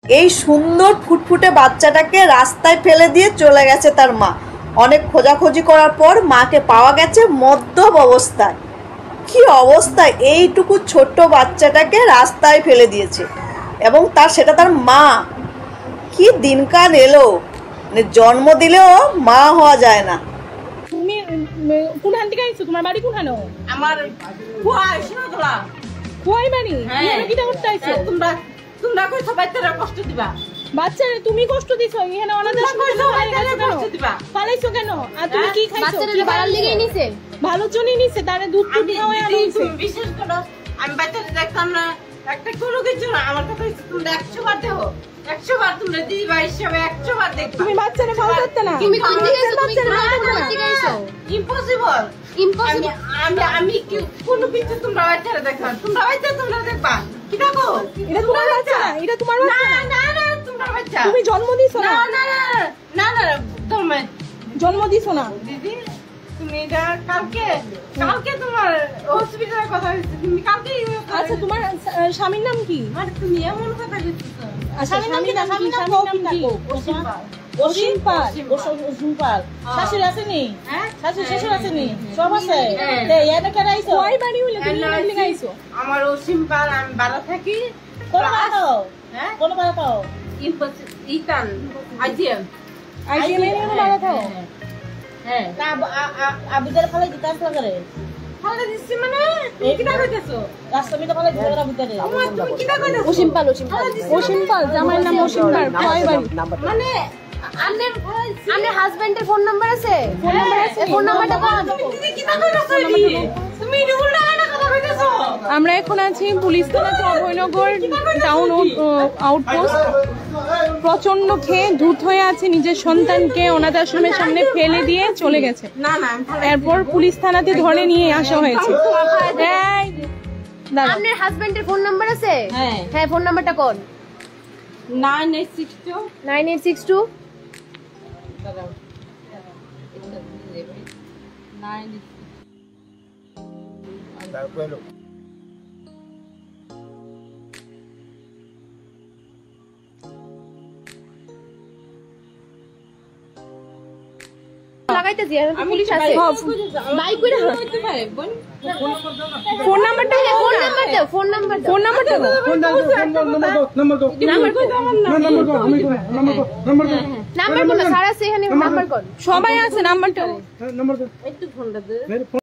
এই সুন্দর ফুটফুটে বাচ্চাটাকে রাস্তায় ফেলে দিয়ে চলে গেছে তার মা। অনেক খোঁজাখুঁজি করার পর মাকে পাওয়া গেছে মদ্যপ অবস্থায়। কি অবস্থা, এইটুকু ছোট্ট বাচ্চাটাকে রাস্তায় ফেলে দিয়েছে এবং সেটা তার মা। কি দিনকাল এলো, জন্ম দিলেও মা হওয়া যায় না। তুমি কোনখান থেকে আইছো? তোমার বাড়ি কোনখানে? আমার কুয়াই শোনাতলা কুয়াই বাড়ি। এখানে কিটা করতে আইছো? তোমরা কইছো বাচ্চারা কষ্ট দিবা। বাচ্চারে তুমি কষ্ট দিছো? এখানে অনাথ কষ্ট দিবা। পালাইছো কেন? আর তুমি কি খাইছো? বাচ্চারে ভালো লাগেই নিছে, ভালোর জন্যই নিছে, তারে দুধ দুধ খাওয়াই আনছে। বিশেষ করে আমি বাচ্চাটা দেখতাম না, একটা কোনো কিছু না। আমার কথা হচ্ছে তোমরা 100 বার দেখো, 100 বার তোমরা দিদি ভাই হিসাবে 100 বার দেখো। তুমি বাচ্চারে ভালো করতে না। তুমি কোন দিকে আইছো? তুমি কোন দিকে আইছো? Impossible, impossible. আমি কি কোনো কিছু তোমরা বাচ্চারা দেখবা? তোমরা দেখবা কি দেখো? এটা তোমার বাচ্চা না, এটা তোমার বাচ্চা না। না না, তোমরা বাচ্চা তুমি জন্ম দিছো না। না না না না, তোমরা জন্ম দিছো না দিদি। তুমি এটা কালকে তোমার হসপিটালের কথা হইছে, তুমি কালকে। আচ্ছা, তোমার স্বামীর নাম কি? মানে তুমি এমন কথা কইছো। আচ্ছা, স্বামীর নাম কি? স্বামীর নাম কি? অসীম পাল। অসীম পাল। শাশুড়ি আছে নি? হ্যাঁ, শাশুড়ি শ্বশুর আছে নি? সব আছে। তে ইয়াটা কেন আইছো? কই বাড়ি হইলো? তুমি বাড়ি আইছো? আমার অসীম পাল, আমি বাড়া থাকি। কোন বাড়াও? হ্যাঁ, কোন বাড়াও? ইতান আজিয়াম আইজিএম এর কোন বাড়াও? হ্যাঁ, তা আবুদার ফালে দিতে আসলা করে। ফালে দিছি মানে তুমি কি না কইতেছো? রাস্তামিটা ফালে দিতে করে আবুদারে। তুমি কি না কইতেছো? অসীম পাল, অসীম পাল। অসীম পাল, জামাইয়ের নাম অসীম পাল। কয় বাড়ি? মানে আপনার হাজবেন্ডের ফোন নাম্বার আছে? ফোন নাম্বার আছে? ফোন নাম্বারটা বল। তুমি কি না কইতেছো? তুমি রুল না কথা কইতেছো। আমরা এখন আছি পুলিশ থানা অভয়নগর টাউন আউটপোস্ট। প্রচন্ড খেয়ে ধূত হয়ে আছে, নিজের সন্তানকে অনাথ আশ্রমের সামনে ফেলে দিয়ে চলে গেছে। না না, এরপর পুলিশ থানাতে ধরে নিয়ে আসা হয়েছে। আপনার হাজবেন্ডের ফোন নাম্বার আছে? হ্যাঁ হ্যাঁ, ফোন নাম্বারটা কোন? 9862 9862 লাগাইতেছি, আর পুলিশ আছে। বাইক কইরা ফোন নাম্বারটা ফোন নাম্বার দাও, ফোন নাম্বার দাও, ফোন নাম্বারটা নাম্বার কোন? স্যার আছে এখানে, নাম্বার কোন? সবাই আছে, নাম্বারটা একটু ফোনটা দে।